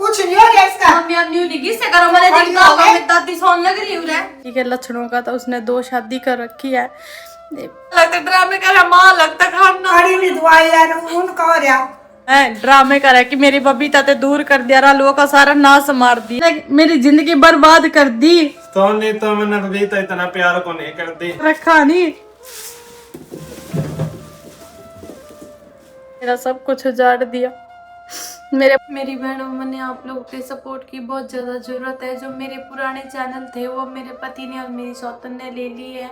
कुछ नहीं हो गया इसका। मम्मी अब न्यू निकी से करो, मैंने देखा होगा मेरी दादी सोन लग रही है। ठीक है, लक्षणों का तो उसने 2 शादी कर रखी है। लगता ड्रामे कर रहा, मां लगता खाना खड़ी नहीं दवाई यार उनका हो रहा ड्रामे करे कि मेरी बबीता ते दूर कर दिया, रहा लोगों का सारा नाश मार दी, मेरी जिंदगी बर्बाद कर दी। तो नहीं तो मैंने बबीता इतना प्यार को नहीं कर दी। रखा नहीं, मेरा सब कुछ उजाड़ दिया। मेरी बहनों, मैंने आप लोगों के सपोर्ट की बहुत ज़्यादा ज़रूरत है। जो मेरे पुराने चैनल थे वो मेरे पति ने और मेरी सौतन ने ले लिए है।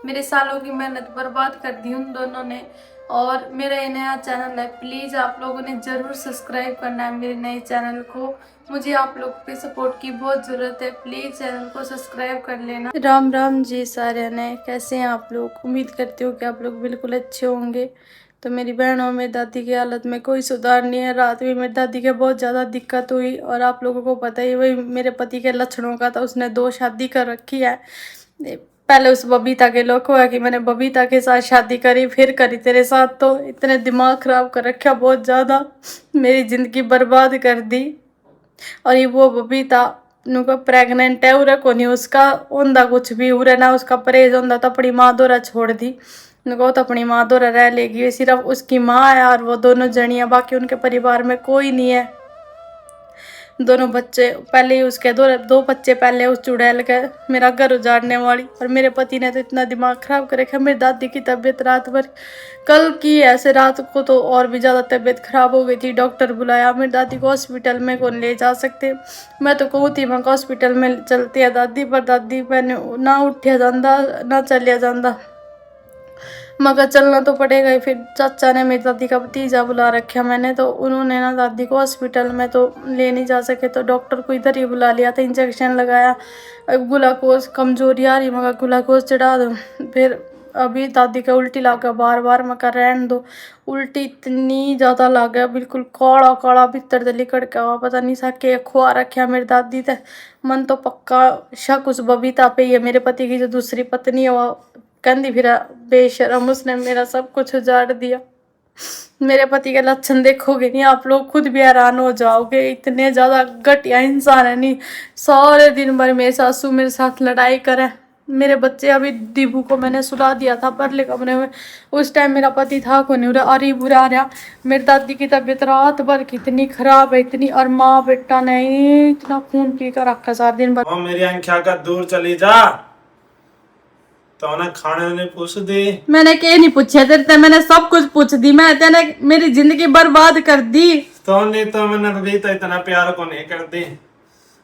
मेरे सालों की मेहनत बर्बाद कर दी उन दोनों ने। और मेरा ये नया चैनल है, प्लीज़ आप लोगों ने ज़रूर सब्सक्राइब करना है मेरे नए चैनल को। मुझे आप लोगों के सपोर्ट की बहुत ज़रूरत है, प्लीज़ चैनल को सब्सक्राइब कर लेना। राम राम जी सारे ने, कैसे हैं आप लोग? उम्मीद करती हूँ कि आप लोग बिल्कुल अच्छे होंगे। तो मेरी बहन और मेरी दादी की हालत में कोई सुधार नहीं है। रात में मेरी दादी के बहुत ज़्यादा दिक्कत हुई और आप लोगों को पता ही, वही मेरे पति के लक्षणों का, तो उसने 2 शादी कर रखी है। पहले उस बबीता के लोग हुआ कि मैंने बबीता के साथ शादी करी, फिर करी तेरे साथ, तो इतने दिमाग ख़राब कर रखा बहुत ज़्यादा, मेरी ज़िंदगी बर्बाद कर दी। और ये वो बबीता नुका प्रेग्नेंट है, उरे को नहीं उसका ओंदा कुछ भी, उरे ना उसका परहेज होंदा तो अपनी माँ दोरा छोड़ दी, नुको तो अपनी माँ दोरा रह लेगी। सिर्फ उसकी माँ है और वो दोनों जनियाँ, बाकी उनके परिवार में कोई नहीं है। दोनों बच्चे पहले ही उसके 2 बच्चे पहले उस चुड़ैल के मेरा घर उजाड़ने वाली। और मेरे पति ने तो इतना दिमाग ख़राब कर रखा। मेरी दादी की तबीयत रात भर कल की ऐसे रात को तो और भी ज़्यादा तबीयत ख़राब हो गई थी। डॉक्टर बुलाया, मेरी दादी को हॉस्पिटल में कौन ले जा सकते। मैं तो कहूँ थी मैं हॉस्पिटल में चलती है दादी, पर दादी मैंने ना उठिया जाता ना चलिया जाता, मगर चलना तो पड़ेगा ही। फिर चाचा ने मेरी दादी का भतीजा बुला रखा मैंने, तो उन्होंने ना दादी को हॉस्पिटल में तो ले नहीं जा सके, तो डॉक्टर को इधर ही बुला लिया था। इंजेक्शन लगाया, ग्लूकोज कमजोरी आ रही, मगर ग्लूकोज चढ़ा दो। फिर अभी दादी का उल्टी लग गया बार बार, मगर रहने दो। उल्टी इतनी ज़्यादा लग गया, बिल्कुल काला काला भीतर से लिकड़ के हुआ, पता नहीं सा के खुआ रखा मेरी दादी थे। मन तो पक्का शक उस बबीता पे ही है, मेरे पति की जो दूसरी पत्नी है वो कंधी फिरा बेशरम, उसने मेरा सब कुछ उजाड़ दिया। मेरे पति के लक्षण देखोगे नहीं आप लोग खुद भी हैरान हो जाओगे, इतने ज़्यादा घटिया इंसान है। नहीं, सारे दिन भर मेरे सासू मेरे साथ लड़ाई करें। मेरे बच्चे अभी दीबू को मैंने सुला दिया था परले कमरे में, उस टाइम मेरा पति था को नहीं उड़ा अरे बुरा रहा। मेरी दादी की तबीयत रात भर की इतनी खराब है इतनी, और माँ बेटा ने इतना खून पी कर रखा सारा दिन भर। मेरी आंखिया का दूर चली जा, तो ना खाने ने पूछ दी। मैंने के नहीं पूछे तेरे, मैंने सब कुछ पूछ दी। मैं तेने मेरी जिंदगी बर्बाद कर दी। तो नहीं तो मैंने बबीता इतना प्यार को नहीं कर दी।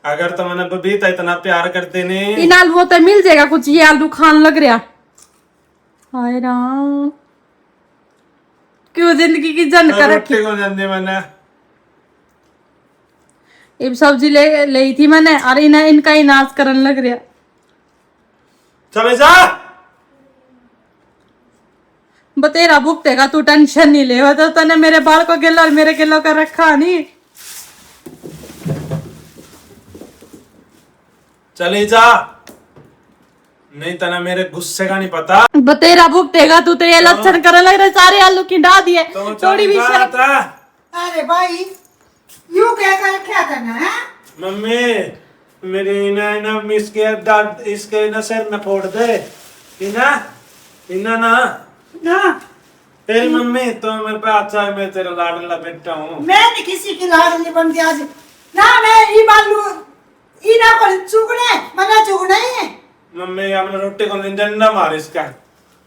अगर तो मैंने बबीता इतना प्यार करती नहीं, इनाल वो तो मिल जाएगा कुछ, ये आलू खान लग रहा। हाय राम, क्यों जिंदगी की जंग कर रखी। को जाने मैंने ये सब्जी ले थी मैंने, और इनका ही नाश करने लग रहा। चले जा, बतेरा भुगतेगा, तू टेंशन नहीं ले। तो तने मेरे बाल को गिला और मेरे गिलो का रखा नहीं। चले जा, नहीं तना मेरे गुस्से का नहीं पता। बतेरा भुगतेगा तू, तो ये लक्षण करने लग रहा। सारे आलू की डा दिए, तो थोड़ी भी शर्म। अरे भाई यूं क्या करना है? मम्मी मेरी ना मिस के दांत इसके ना सिर में फोड़ दे। इना इना ना तेरी मम्मी तो मेरे पे अच्छा है, मैं तेरा लाडला बेटा हूँ। मैं नहीं किसी की लाडली बनती आज ना। मैं ई बालू ई ना को चुगने मना चुगना ही है। मम्मी हमने रोटी को डंडा मार इसका।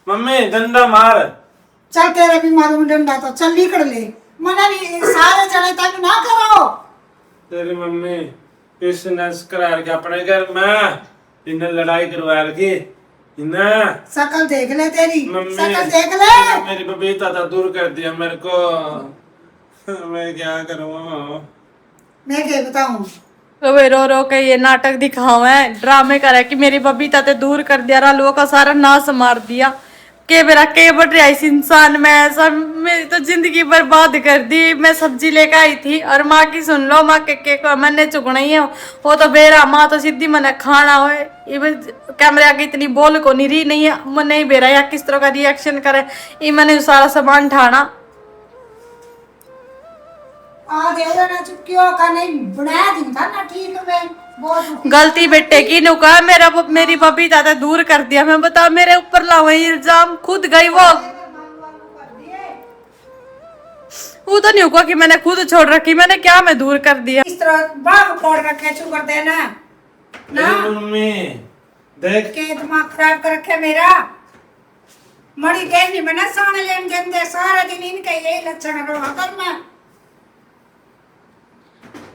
मम्मी डंडा मार। चल तेरे भी मारूं डंडा तो चल निकल ले, मना नहीं सारे जने तक ना कराओ। तेरी मम्मी इसने करार के अपने घर में इन्हें लड़ाई करवा रखी। शकल देख ले तेरी, मम्मी शकल देख ले। मेरी बबीता था दूर कर दिया मेरे को, मैं क्या करूँ? मैं क्या बताऊं? तो वे रो रो के ये नाटक दिखाओ है, ड्रामे करे कि मेरी बबीता ते दूर कर दिया, रहा लोगों का सारा नाश मार दिया। के मेरा के बढ़ रहा इस इंसान में ऐसा, मेरी तो जिंदगी बर्बाद कर दी। मैं सब्जी लेकर आई थी और माँ की सुन लो, माँ के को मैंने चुगना ही है वो तो बेरा। माँ तो सीधी मैंने खाना हो कैमरे आगे इतनी बोल को नहीं रही नहीं है, मन नहीं बेरा या किस तरह का रिएक्शन करे। ये मैंने सारा सामान ठाना। आ दे ना चुपकी हो का नहीं बना दी था ना ठीक है बहुत गलती बेटे की नुका मेरी बबीता ने दूर कर दिया। मैं बता मेरे ऊपर लाओ इल्जाम, खुद गई वो तो नहीं हुआ कि मैंने खुद छोड़ रखी, मैंने क्या मैं दूर कर दिया। इस तरह बाग फोड़ रखे चुप कर देना ना मम्मी देख के दिमाग खराब कर रखे मेरा। मड़ी कहनी में ना साने लेन गंदे सारा दिन इनके यही लक्षण रहा कर मैं।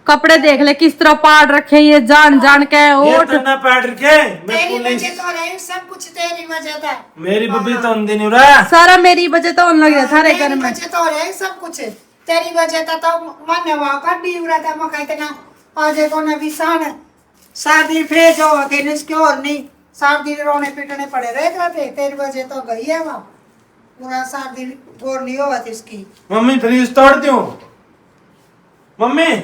कपड़े देख ले किस तरह पाड़ रखे ये जान जान के ये ओट तो ना पाड़ रखे मैं तेरी पुलिस वजह तो रही सब कुछ तेरी वजह था। मेरी बब्बी तो अंधी नहीं रहा सारा मेरी वजह तो होने लग गया थारे घर तेरी में। वजह तो रही सब कुछ तेरी वजह तो मन वहां कर दी उड़ा था मैं कहते ना आज को ना भी शादी भेज हो कि इसके और नहीं 7 दिन रोने पीटने पड़े रहे थे। तेरी वजह तो गई है वहाँ पूरा 7 दिन और नहीं हुआ थी इसकी। मम्मी फ्रीज तोड़ दूं मम्मी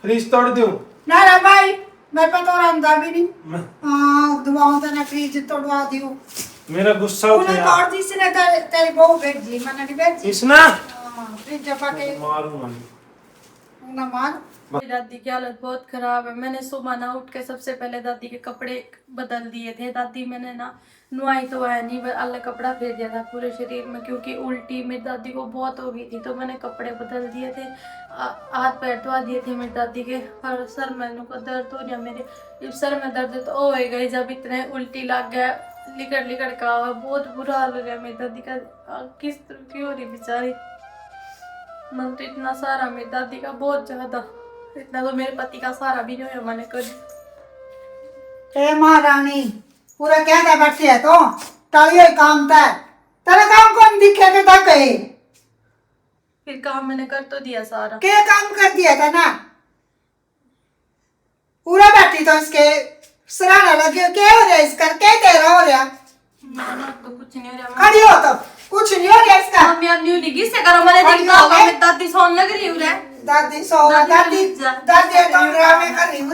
फ्रीज तोड़ दूं ना रे भाई मेरे पे तो रंदा भी नहीं मैं- दुआओं से ना फ्रीज तोड़वा दियो। मेरा गुस्सा उठ उन्हें गया तोड़ दी इसने तेरी बहू भेजी मैंने नहीं भेजी। इसना फ्रिज जपा के मारूंगा ना मार। मेरी दादी की हालत बहुत खराब है। मैंने सुबह ना उठ के सबसे पहले दादी के कपड़े बदल दिए थे। दादी मैंने ना नुआई तो है नहीं अलग कपड़ा फेर दिया था पूरे शरीर में क्योंकि उल्टी मेरी दादी को बहुत हो गई थी तो मैंने कपड़े बदल दिए थे। हाथ पैर धोआ दिए थे मेरी दादी के। और सर में दर्द हो गया मेरे सर में दर्द तो हो गई जब इतने उल्टी लग गया लिकड़ का बहुत बुरा हाल हो गया मेरी दादी का। किस तरह की हो रही बेचारी। मन तो इतना सारा मेरी दादी का बहुत ज्यादा इतना तो मेरे पति का सहारा भी नहीं हुआ मैंने कभी। ए महारानी पूरा क्या था बैठे है तो टालियो काम था तेरे काम कौन दिखे थे तक फिर काम मैंने कर तो दिया सारा। क्या काम कर दिया था ना पूरा बैठी तो इसके सराहना लगे क्या हो रहा है इसका क्या तेरा हो रहा तो कुछ नहीं हो रहा। खड़ी हो तो कुछ नहीं हो रहा इसका। मम्मी अब न्यू नहीं किससे करो मैंने देखा होगा मेरी दादी सोन लग रही है। दादी सो दादी दादी तो ड्रामे कर रही है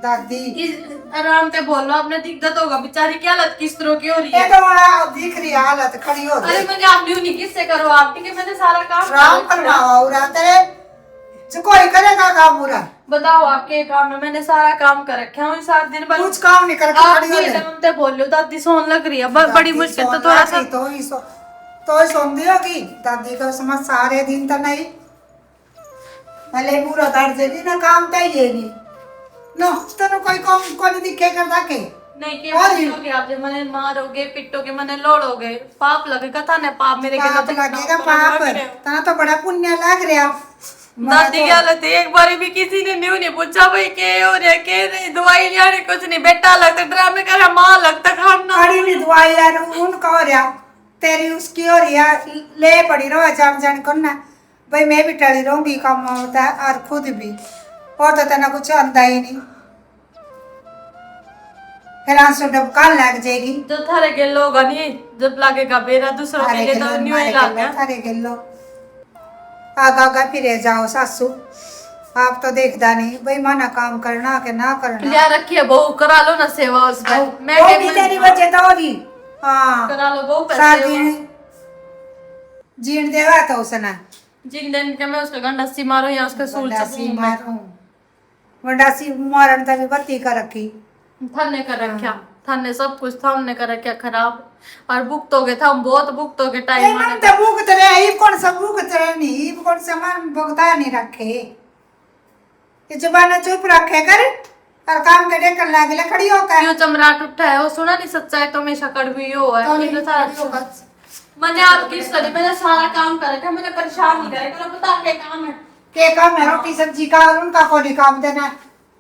दादी आराम से बोलो आपने दिक्कत होगा बेचारी की हालत किस तरह की हो रही ये है। तो वहाँ दिख रही है हालत खड़ी हो अरे मैंने आप न्यू नहीं किससे करो आप ठीक है मैंने सारा काम राम करवाओ उरा तेरे जो कोई करेगा काम पूरा बताओ आपके काम में मैंने सारा काम कर रखे हैं 7 दिन बाद कुछ काम नहीं करके आप खड़ी हो ले भी बोल लो दादी सोन लग रही है बड़ी मुश्किल तो थोड़ा सा तो ही सोंदी होगी दादी को समझ सारे दिन तो नहीं भले पूरा दर्द भी ना काम तो ये नहीं नो तेरे कोई काम को नहीं दिखे करता के नहीं के पिटोगे आप जब मैंने मारोगे पिटोगे मैंने लोड़ोगे पाप लगेगा था ना पाप मेरे के पाप लगेगा पाप तना तो बड़ा पुण्य लग रहा दादी की हालत एक बार भी किसी ने नहीं पूछा भाई के हो रहा के नहीं दवाई लिया कुछ नहीं बेटा लगता ड्रामे कर माँ लगता खाना खड़ी नहीं दवाई यार उनका हो रहा तेरी उसकी हो रही है ले पड़ी रहो जान जान करना भाई मैं भी टली रहूंगी काम होता है और खुद भी और तो तना कुछ आंदा ही नहीं फिर आंसू डबका लग जाएगी जो थारे के लोग नहीं जब लगेगा बेरा दूसरों के लिए तो न्यू ही लग गया थारे गेलो आगा आगा फिरे जाओ सासू आप तो देखदा नहीं भाई माना काम करना के ना करना लिया रखिए बहू करा लो ना सेवा उस पर मैं वो भी तेरी वजह तो होगी हाँ करा लो बहू सात पैसे दिन जीण देवा तो उसने जिन दिन के मैं उसका गंडासी मारूं या उसका सूल वंडासी मारूं वंडासी मारन तभी बत्ती का रखी थाने कर रखा थाने सब कुछ थाने कर रखा खराब और भुगतोगे था हम बहुत भुगतोगे टाइम मन तो भूख तेरे ई कौन सा भूख तेरे नहीं ई कौन सा मन भुगता नहीं रखे ये जुबान चुप रखे कर और काम करे कर लागे खड़ी होकर क्यों चमराट उठा है वो सुना नहीं सच्चाई तो हमेशा कड़वी हो है तो इतना सारा मैंने आपकी स्टडी मैंने सारा काम कर रखा मैंने परेशान नहीं करा बता के काम है के काम है रोटी सब्जी का और उनका कोई काम देना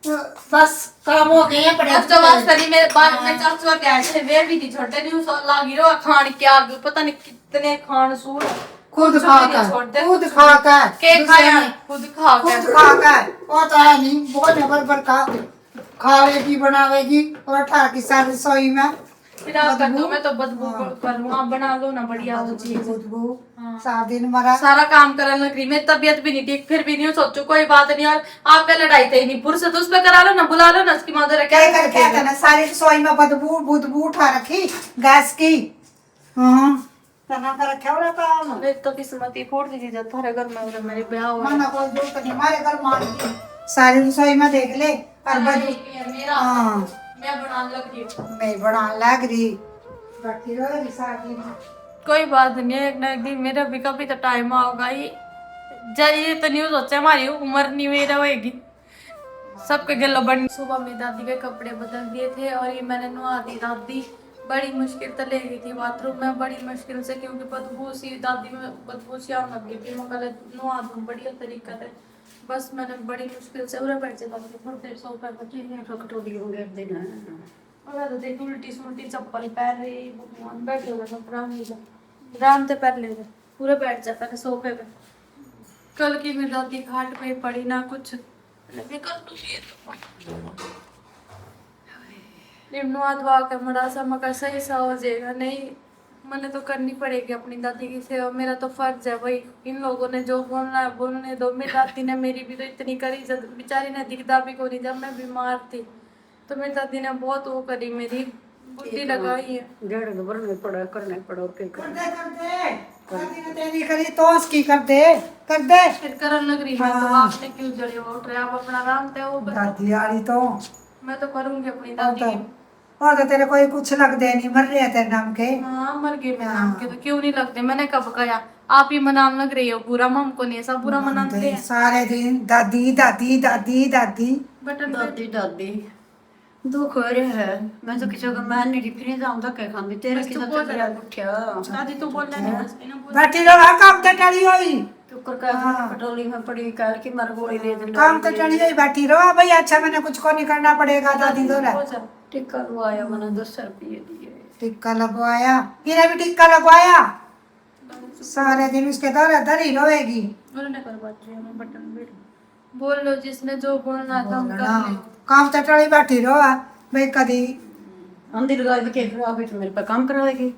बस काम हो गए पड़े अब तो बात करी मेरे बाद में चाचू के आए थे वे भी नहीं छोड़ते नहीं सो लागी रो खान क्या पता नहीं कितने खान सूर खुद खाकर खुद खाकर के खाया खुद खाकर खुद खाकर वो तो है नहीं बहुत बरबर का खावेगी बनावेगी और ठा की सारी रसोई में फिर आप कर दो मैं तो बदबू करूँ आप बना लो ना बढ़िया वो चीज बदबू 7 दिन मरा सारा काम करने लग रही मेरी तबीयत भी नहीं ठीक फिर भी नहीं सोचो कोई बात नहीं और आपका लड़ाई थे नहीं फुर्सत उस पे करा लो ना बुला लो ना उसकी मदर क्या कर क्या करना सारी रसोई में बदबू बुदबू उठा रखी गैस की हाँ तना कर रखा वाला काम मेरी तो किस्मत ही फूट दी जब थारे घर में और मेरे ब्याह हुआ माना कोई जरूरत नहीं हमारे घर मान की सारी रसोई में देख ले और बड़ी मेरा हाँ मैं बनाने लग रही हूँ। मैं बड़ा लग रही बाकी रही सारी कोई बात नहीं है, एक ना एक दिन मेरा भी कभी तो टाइम होगा ही। जाइए तो न्यूज होता है हमारी उम्र नहीं मेरा होएगी सबके गलो बन। सुबह में दादी के कपड़े बदल दिए थे और ये मैंने नुआ दी दादी। बड़ी मुश्किल तो ले गई थी बाथरूम में बड़ी मुश्किल से क्योंकि बदबू सी दादी में बदबू सी आने लग गई थी। मैं कल नुआ दूँ बढ़िया तरीका है बस मैंने बड़ी मुश्किल से उरे बैठ जाता थी थोड़ी देर सोफे पर कटोरी हो गया दिन और तो देख उल्टी सुल्टी चप्पल पहन रही भगवान बैठे हुए सब राम से पहन ले पूरे बैठ जा पहले सोफे पे। कल की मेरी दादी खाट पे पड़ी ना कुछ निम्नवाद वा के मड़ा सा मगर सही सा हो जाएगा नहीं मैंने तो करनी पड़ेगी अपनी दादी की सेवा मेरा तो फर्ज है भाई। इन लोगों ने जो बोलना है बोलने दो। मेरी दादी ने मेरी भी तो इतनी करी जब बेचारी ने दिखदा भी को नहीं जब मैं बीमार थी तो मेरी दादी ने बहुत वो करी मेरी बुद्धि लगाई है। डेढ़ घबर में पड़ा करने पड़ा और क्या कर दे दादी ने तेरी करी तो उसकी कर दे फिर करन लग रही मैं तो आपने क्यों जड़े उठ रहे आप अपना आराम थे वो बताओ। दादी वाली तो मैं तो करूंगी अपनी दादी की। और तो तेरे कोई कुछ लग दे नहीं मर रहे तेरे नाम के हाँ मर गए मेरे नाम के तो क्यों नहीं लगते मैंने कब कहा आप ही मनाम लग रही हो बुरा मम को नहीं सब बुरा मनाते हैं सारे दिन दादी दादी दादी दादी बटन दादी दादी दुख हो रहा है मैं तो किसी को मैं नहीं फिर जाऊंगा क्या खांगी तेरे बस के तू साथ बोल चलिया उठा दादी तो बोलने नहीं बस इन्हें बोल बैठी रहो काम तो टली हुई तो कर का कटोरी में पड़ी काल की मर गोली ले दे काम तो टली हुई बैठी रहो भाई अच्छा मैंने कुछ को नहीं करना पड़ेगा दादी दो हो जा टिक्का लुआया मैंने 10 रुपये दिए टिक्का लगवाया इन्हें भी टिक्का लगवाया सारे दिन उसके दौरा धरी रोएगी बोलने कर बात रही हूँ बटन बिट बोल लो जिसने जो बोलना है तुम कर लो काम तो टली बैठी रहो भाई कदी अंदर लगा के फिर तो मेरे पे काम कराएगी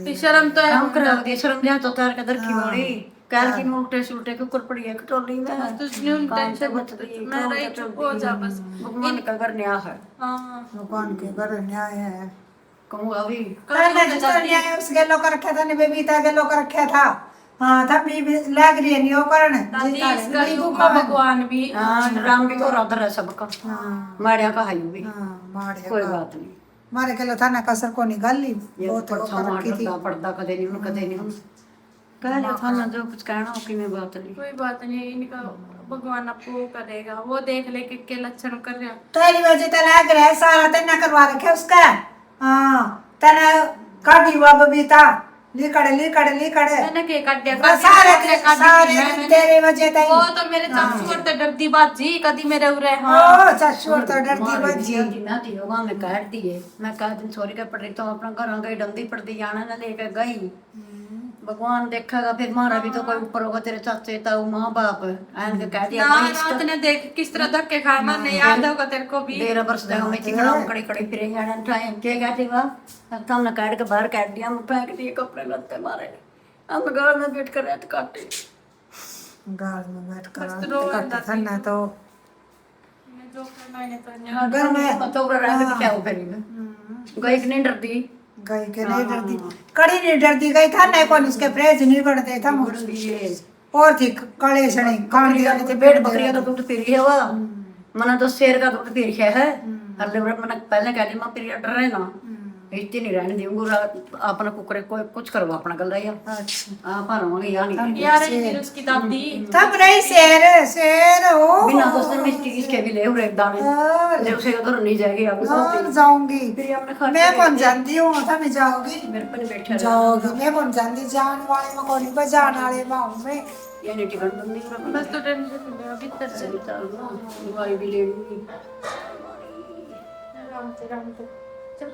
फिर शर्म तो है काम कराओगे शर्म लिया तो तार के दर की वाली काल की उल्टे सुलटे के ऊपर पड़ी है कटोरी में तुझने उन टेंशन मत ले मैं रही चुप हो जा बस भगवान का घर न्याय है हाँ भगवान के घर न्याय है कहूँगा अभी करने जिसका न्याय उस गेलो का रखा था ने बेबीता गेलो का रखा था हाँ था भी लग रही है नहीं वो करने दादी इसका दुख है भगवान भी हाँ राम भी तो राधर है सबका माड़िया का है भी हाँ मारे कोई बात नहीं मारे गेलो था ना कसर को निकाल ली ये बहुत परछा मारता पड़ता कदे नहीं उन कदे नहीं कह लिया था ना जो कुछ कहना हो कि मैं बात नहीं कोई बात नहीं इनका भगवान आपको वो करेगा वो देख ले के लक्षण कर रहा तेरी वजह तो लग रहा है सारा तेना करवा रखे उसका हाँ तेना काटी हुआ बबीता लिकड़े मैंने के काट दिया बस सारे दिन तेरी वजह तई वो तो मेरे चाचू और तो डरती बाजी कदी मेरे उरे ओ हाँ चाचू और तो डरती बच्ची ना दियो वहां मैं काट दिए मैं कहा दिन सॉरी का पड़ रही तो अपना घर आ गई डंदी पड़ती जाना ना लेकर गई भगवान देखेगा फिर मारा भी तो कोई ऊपर होगा तेरे चाचे ताऊ माँ बाप ऐन के कह दिया ना रात ने देख किस तरह धक्के खाए मैं नहीं याद होगा तेरे को भी 13 वर्ष तक हमें चिकना कड़ी कड़ी फिरे जाना टाइम के कहती वा तब हमने काट के बाहर काट दिया हम फेंक दिए कपड़े लत्ते मारे हम घर में बैठ कर रहते काटे गाल में बैठ कर बस रो कट था ना तो मैं जो करना है तो घर में तो रह के क्या हो फिर गई कि नहीं डरती गई के नहीं डरती कड़ी नहीं डरती गई था नहीं कौन उसके प्रेज नहीं बढ़ते था और थी कड़े सड़े कान दिया तो भेड़ बकरियां का दूध पी है वो मना तो शेर का दूध पी है अरे मैंने पहले कह दिया मैं पी डर रहे ना इतनी नहीं रहने दूंगा अपना कुकरे कोई कुछ करो अपना गल रही अच्छा आप हारोगे या नहीं यार ये उसकी दादी तब रही शेर हो बिना दोस्त मिस्टी इसके भी ले उरे एक दाने जो उसे उधर नहीं जाएगी आप और जाऊंगी फिर हमने खा मैं कौन जानती हूँ था मैं जाओगी मेरे पर बैठे जाओगी मैं कौन जानती जान वाले में कौन बजाने वाले माहौल में ये नहीं टिकट बंदी हो बस तो टेंशन ले अभी तक से दवाई भी ले लूंगी राम से चल